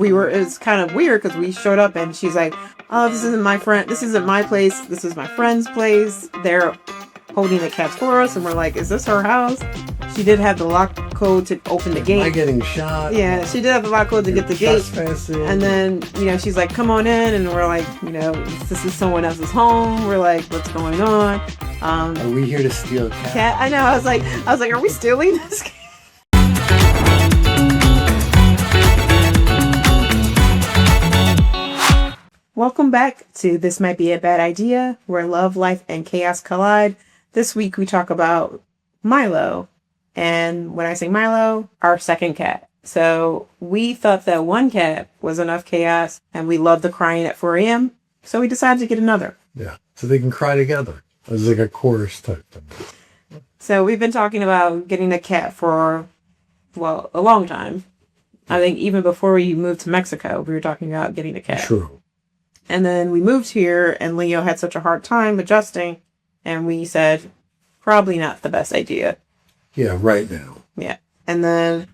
it's kind of weird because we showed up and she's like, oh, this isn't my place. This is my friend's place. They're holding the cats for us. And we're like, is this her house? She did have the lock code to open the gate. Am I getting shot? Yeah, she did have the lock code to get the gate. And then, she's like, come on in. And we're like, this is someone else's home. We're like, what's going on? Are we here to steal a cat? I know. I was like, are we stealing this cat? Welcome back to This Might Be a Bad Idea, where love, life, and chaos collide. This week we talk about Milo. And when I say Milo, our second cat. So we thought that one cat was enough chaos and we loved the crying at 4 a.m. So we decided to get another. Yeah, so they can cry together. It was like a chorus type thing. So we've been talking about getting a cat for, a long time. I think even before we moved to Mexico, we were talking about getting a cat. True. And then we moved here and Leo had such a hard time adjusting. And we said, probably not the best idea. Yeah, right now. Yeah. And then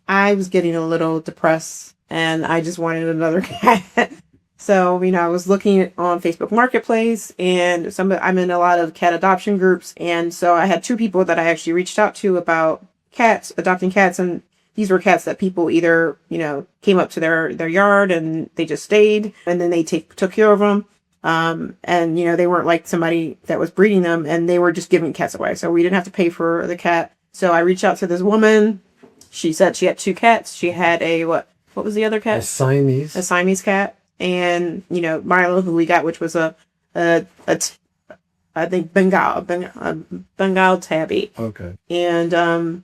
I was getting a little depressed and I just wanted another cat. So, I was looking on Facebook Marketplace and I'm in a lot of cat adoption groups. And so I had two people that I actually reached out to about adopting cats. And these were cats that people either, came up to their yard and they just stayed and then they took care of them. And, they weren't like somebody that was breeding them and they were just giving cats away. So we didn't have to pay for the cat. So I reached out to this woman. She said she had two cats. She had what was the other cat? A Siamese cat. And, Milo, who we got, which was I think Bengal tabby. Okay. And,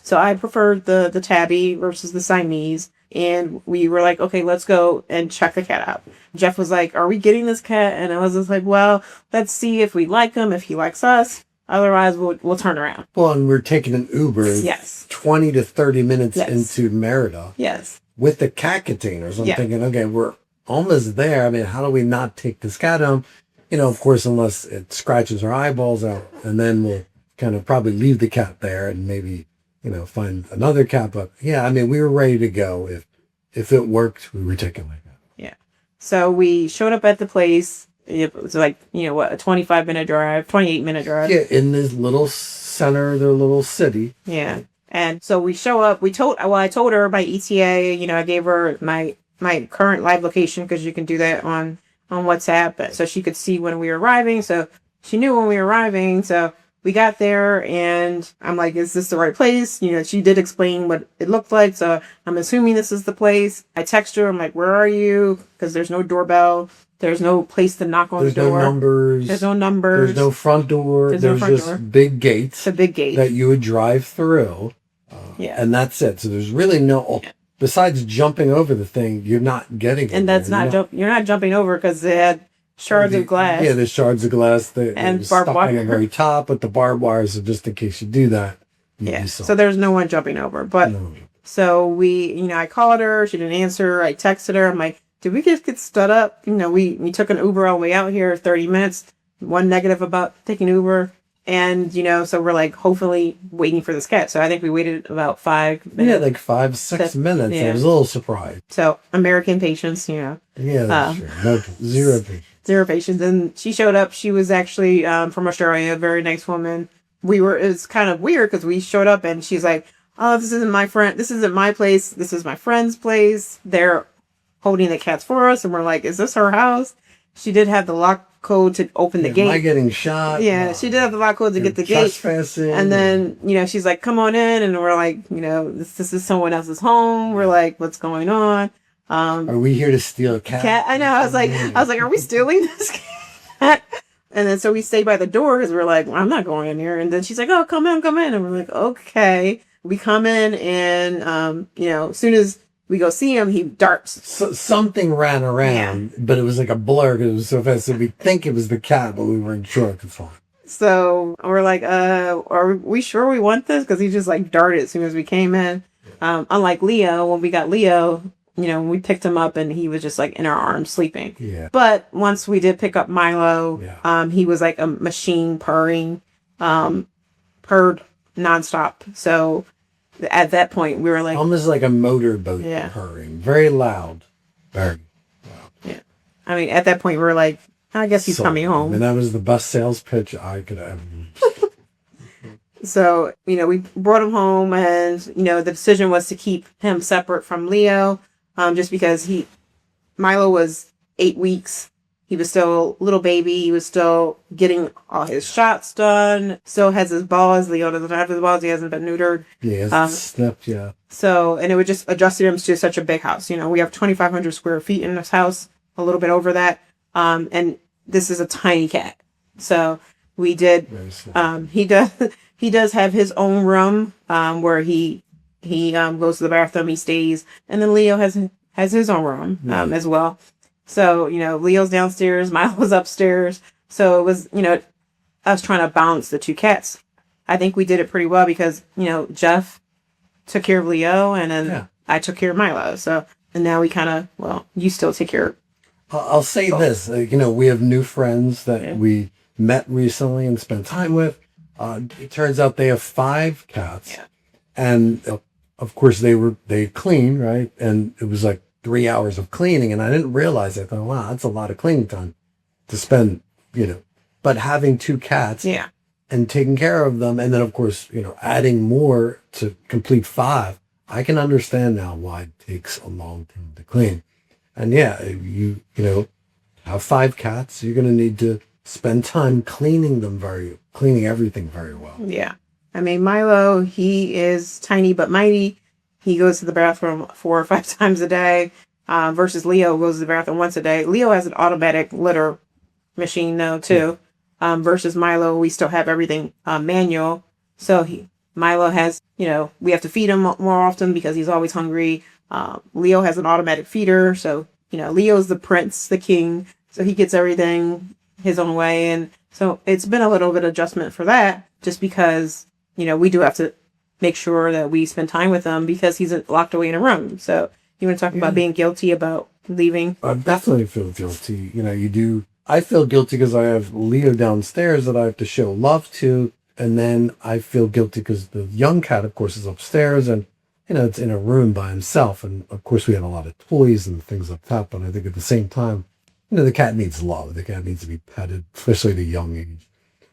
so I preferred the tabby versus the Siamese. And we were like, okay, let's go and check the cat out. Jeff was like, are we getting this cat? And I was just like, well, let's see if we like him, if he likes us. Otherwise, we'll turn around. Well, and we're taking an Uber. Yes. 20 to 30 minutes into Merida. Yes. With the cat containers. I'm thinking, okay, we're almost there. I mean, how do we not take this cat home? Of course, unless it scratches our eyeballs out. And then we'll kind of probably leave the cat there and maybe, find another cat. But yeah, I mean, we were ready to go. If it worked, we were taking like that. Yeah. So we showed up at the place. It was like, a 28-minute drive. Yeah, in this little center of their little city. Yeah. And so we show up. I told her my ETA, I gave her my current live location because you can do that on WhatsApp. So she could see when we were arriving. So she knew when we were arriving. So we got there and I'm like, is this the right place? She did explain what it looked like. So I'm assuming this is the place. I text her. I'm like, where are you? Because there's no doorbell. There's no place to knock on the door. There's no numbers. There's no front door. There's just big gates. It's a big gate. That you would drive through. And that's it. So there's really no... Yeah. Besides jumping over the thing, you're not getting... And that's you're not jumping over because they had shards of glass. Yeah, there's shards of glass. And barbed wire. On the very top, but the barbed wires are just in case you do that. So there's no one jumping over. But So we, I called her. She didn't answer. I texted her. I'm like, did we just get stood up? We took an Uber all the way out here, 30 minutes. One negative about taking Uber. And, so we're like, hopefully waiting for this cat. So I think we waited about 5 minutes. Yeah, like 5-6 minutes. Yeah. I was a little surprised. So American patience, Yeah, that's true. No, zero patience. Zero patience. And she showed up. She was actually from Australia, a very nice woman. It was kind of weird because we showed up and she's like, oh, this isn't my place. This is my friend's place. They're holding the cats for us. And we're like, is this her house? She did have the lock code to open the gate. Am I getting shot? Yeah, she did have the lock code to get the gate. And then, she's like, come on in. And we're like, this is someone else's home. We're like, what's going on? Are we here to steal a cat? I know. I was like, are we stealing this cat? And then so we stay by the door because we're like, well, I'm not going in here. And then she's like, oh, come in. And we're like, okay. We come in and, as soon as we go see him, he darts. Something ran around, but it was like a blur because it was so fast. So we think it was the cat, but we weren't sure at the time. So we're like, are we sure we want this? Because he just like darted as soon as we came in. Unlike Leo, when we got Leo, we picked him up and he was just like in our arms sleeping. Yeah. But once we did pick up Milo, he was like a machine purring, purred nonstop. So at that point we were like almost like a motorboat purring, very loud, very loud. Yeah, I mean, at that point we were like, I guess he's coming home. And that was the best sales pitch I could have. So, we brought him home, and, the decision was to keep him separate from Leo, just because Milo was 8 weeks. He was still a little baby. He was still getting all his shots done. Still has his balls. Leo doesn't have his balls. He hasn't been neutered. Yeah, he hasn't snipped yet. So, and it would just adjusted him to such a big house. We have 2,500 square feet in this house, a little bit over that. And this is a tiny cat. So we did, he does have his own room, where he goes to the bathroom, he stays, and then Leo has his own room, as well. So, Leo's downstairs, Milo's upstairs. So it was, us trying to balance the two cats. I think we did it pretty well because, Jeff took care of Leo, and then I took care of Milo. So, and now we you still take care of. I'll say this, we have new friends that we met recently and spent time with. It turns out they have 5 cats, and of course they clean, right? And it was like 3 hours of cleaning, and I didn't realize it. I thought, wow, that's a lot of cleaning time to spend, but having 2 cats and taking care of them. And then of course, adding more to complete 5, I can understand now why it takes a long time to clean. And you have 5 cats, you're going to need to spend time cleaning everything very well. Yeah. I mean, Milo, he is tiny but mighty. He goes to the bathroom 4 or 5 times a day, versus Leo goes to the bathroom once a day. Leo has an automatic litter machine, though, too. Versus Milo, we still have everything manual. So Milo has, we have to feed him more often because he's always hungry. Leo has an automatic feeder. So, Leo's the prince, the king. So he gets everything his own way. And so it's been a little bit of adjustment for that, just because, we do have to make sure that we spend time with him because he's locked away in a room. So you want to talk about being guilty about leaving? I definitely feel guilty. You do. I feel guilty because I have Leo downstairs that I have to show love to. And then I feel guilty because the young cat, of course, is upstairs and, it's in a room by himself. And of course, we have a lot of toys and things like that. But I think at the same time, the cat needs love. The cat needs to be petted, especially at a young age.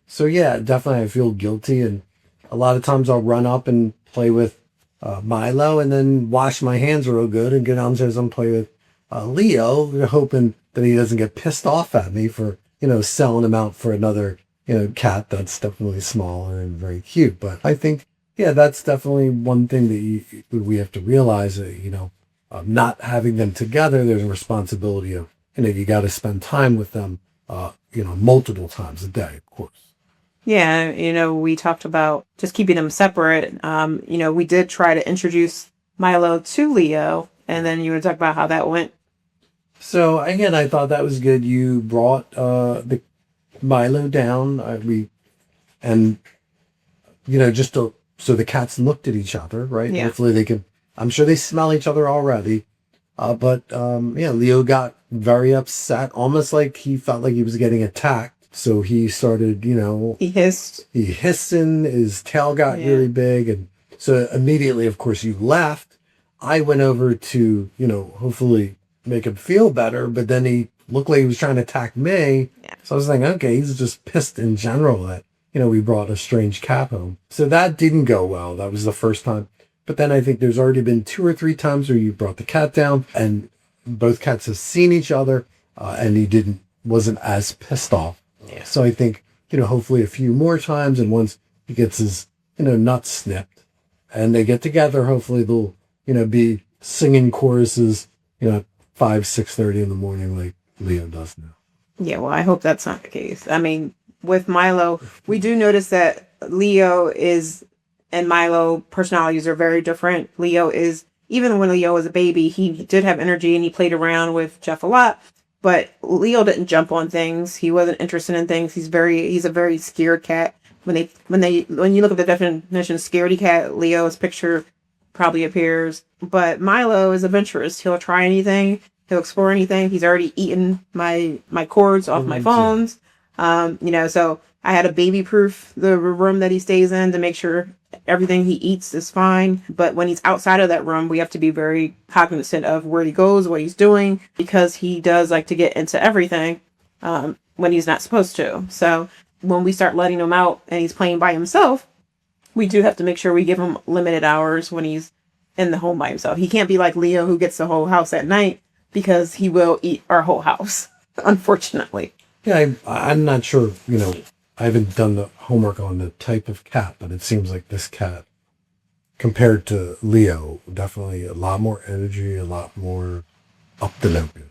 So definitely I feel guilty. And a lot of times I'll run up and play with Milo and then wash my hands real good and get downstairs and play with Leo, hoping that he doesn't get pissed off at me for, selling him out for another, cat that's definitely smaller and very cute. But I think, that's definitely one thing that we have to realize that, not having them together, there's a responsibility of, you got to spend time with them, multiple times a day, of course. Yeah, we talked about just keeping them separate. We did try to introduce Milo to Leo, and then you would talk about how that went. So again, I thought that was good. You brought the Milo down, so the cats looked at each other, right? Yeah. Hopefully they can. I'm sure they smell each other already. But Leo got very upset, almost like he felt like he was getting attacked. So he started, he hissed. He hissing, his tail got really big. And so immediately, of course, you left. I went over to, hopefully make him feel better. But then he looked like he was trying to attack me. Yeah. So I was thinking, okay, he's just pissed in general that, we brought a strange cat home. So that didn't go well. That was the first time. But then I think there's already been 2 or 3 times where you brought the cat down and both cats have seen each other and he wasn't as pissed off. Yeah. So I think, hopefully a few more times, and once he gets his, nuts snipped and they get together, hopefully they'll, be singing choruses, 5-6:30 in the morning like Leo does now. Yeah, well, I hope that's not the case. I mean, with Milo, we do notice that Leo and Milo personalities are very different. Even when Leo was a baby, he did have energy and he played around with Jeff a lot, but Leo didn't jump on things. He wasn't interested in things. He's a very scared cat. When you look at the definition scaredy cat, Leo's picture probably appears, but Milo is adventurous. He'll try anything. He'll explore anything. He's already eaten my cords off my phones. So I had to baby proof the room that he stays in to make sure Everything he eats is fine. But when he's outside of that room, we have to be very cognizant of where he goes, what he's doing, because he does like to get into everything when he's not supposed to. So when we start letting him out and he's playing by himself, we do have to make sure we give him limited hours when he's in the home by himself. He can't be like Leo, who gets the whole house at night, because he will eat our whole house, unfortunately. Yeah, I'm not sure, I haven't done the homework on the type of cat, but it seems like this cat, compared to Leo, definitely a lot more energy, a lot more up to no good.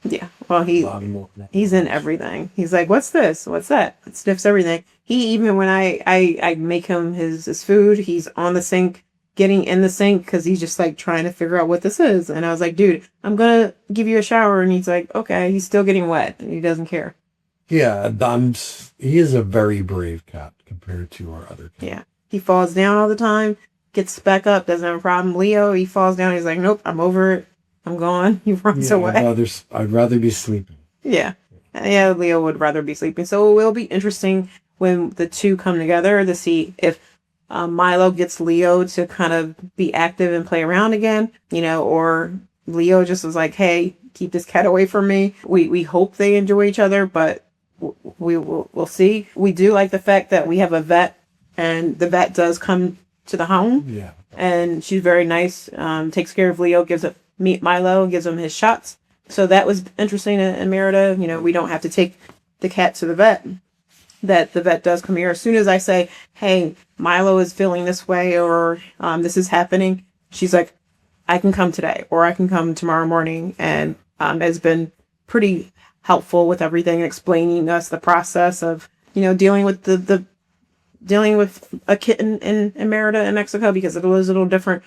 Yeah, well, he's in everything. He's like, what's this? What's that? It sniffs everything. He, even when I make him his food, he's on the sink, getting in the sink, because he's just like trying to figure out what this is. And I was like, dude, I'm going to give you a shower. And he's like, okay, he's still getting wet. And he doesn't care. Yeah, he is a very brave cat compared to our other cats. Yeah, he falls down all the time, gets back up, doesn't have a problem. Leo, he falls down, he's like, nope, I'm over it. I'm gone. He runs away. I'd rather be sleeping. Yeah. Yeah, Leo would rather be sleeping. So it will be interesting when the two come together to see if Milo gets Leo to kind of be active and play around again, or Leo just was like, hey, keep this cat away from me. We hope they enjoy each other, but we'll see. We do like the fact that we have a vet, and the vet does come to the home. Yeah. And she's very nice. Takes care of Leo, meet Milo, gives him his shots. So that was interesting in Merida. We don't have to take the cat to the vet. That the vet does come here. As soon as I say, hey, Milo is feeling this way, or this is happening, she's like, I can come today, or I can come tomorrow morning. And has been pretty helpful with everything, explaining us the process of, dealing with dealing with a kitten in Merida in Mexico, because it was a little different.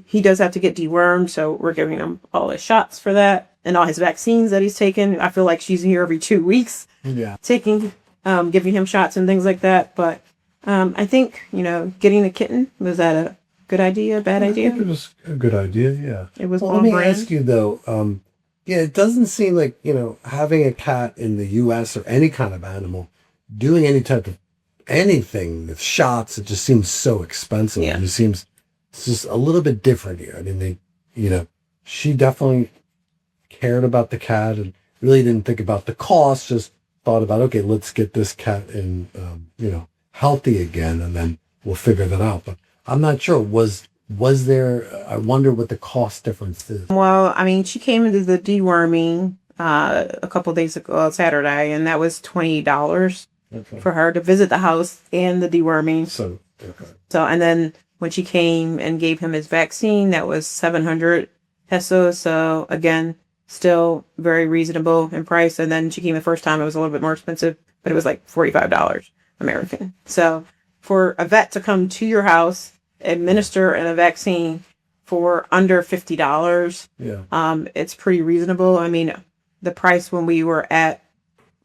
He does have to get dewormed, so we're giving him all his shots for that and all his vaccines that he's taken. I feel like she's here every 2 weeks, giving him shots and things like that. But I think, getting the kitten, was that a good idea, bad idea? I think it was a good idea, yeah. It was let me ask you though, it doesn't seem like, having a cat in the U.S. or any kind of animal, doing any type of anything with shots, it just seems so expensive. Yeah. It's just a little bit different here. I mean, she definitely cared about the cat and really didn't think about the cost, just thought about, okay, let's get this cat in, healthy again, and then we'll figure that out. But I'm not sure. Was there, I wonder what the cost difference is. Well, I mean, she came into the deworming a couple days ago, Saturday, and that was $20 for her to visit the house and the deworming. So, and then when she came and gave him his vaccine, that was 700 pesos. So again, still very reasonable in price. And then she came the first time, it was a little bit more expensive, but it was like $45 American. So for a vet to come to your house, administer a vaccine for under $50, it's pretty reasonable. I mean, the price when we were at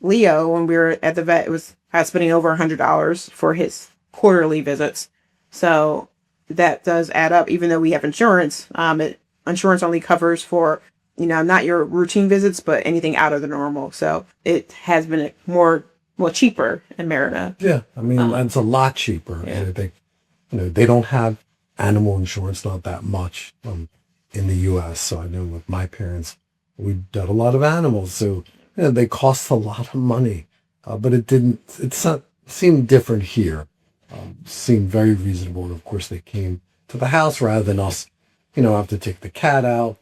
Leo, when we were at the vet, I was spending over $100 for his quarterly visits. So that does add up, even though we have insurance. Insurance only covers for, not your routine visits, but anything out of the normal. So it has been cheaper in Merida. Yeah, I mean, it's a lot cheaper. Yeah. And I think, they don't have animal insurance, not that much in the U.S. So I know with my parents, we got a lot of animals. So they cost a lot of money. But it seemed different here. Seemed very reasonable. And of course, they came to the house rather than us, have to take the cat out,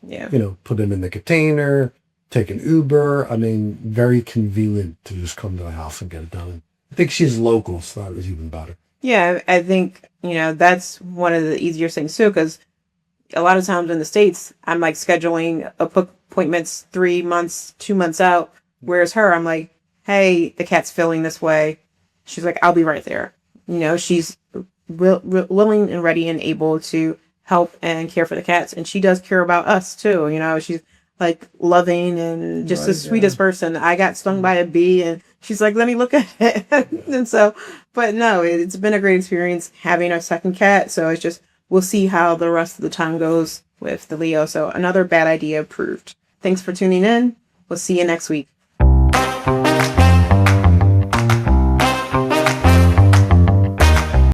put him in the container, take an Uber. I mean, very convenient to just come to the house and get it done. I think she's local, so that was even better. Yeah, I think, that's one of the easier things too, because a lot of times in the States, I'm like scheduling appointments 3 months, 2 months out. Whereas her, I'm like, hey, the cat's feeling this way. She's like, I'll be right there. She's willing and ready and able to help and care for the cats. And she does care about us too. She's like loving and just the sweetest person. I got stung by a bee and she's like, let me look at it. And so, but no, it's been a great experience having a second cat. So it's just, we'll see how the rest of the time goes with the Leo. So another bad idea approved. Thanks for tuning in. We'll see you next week.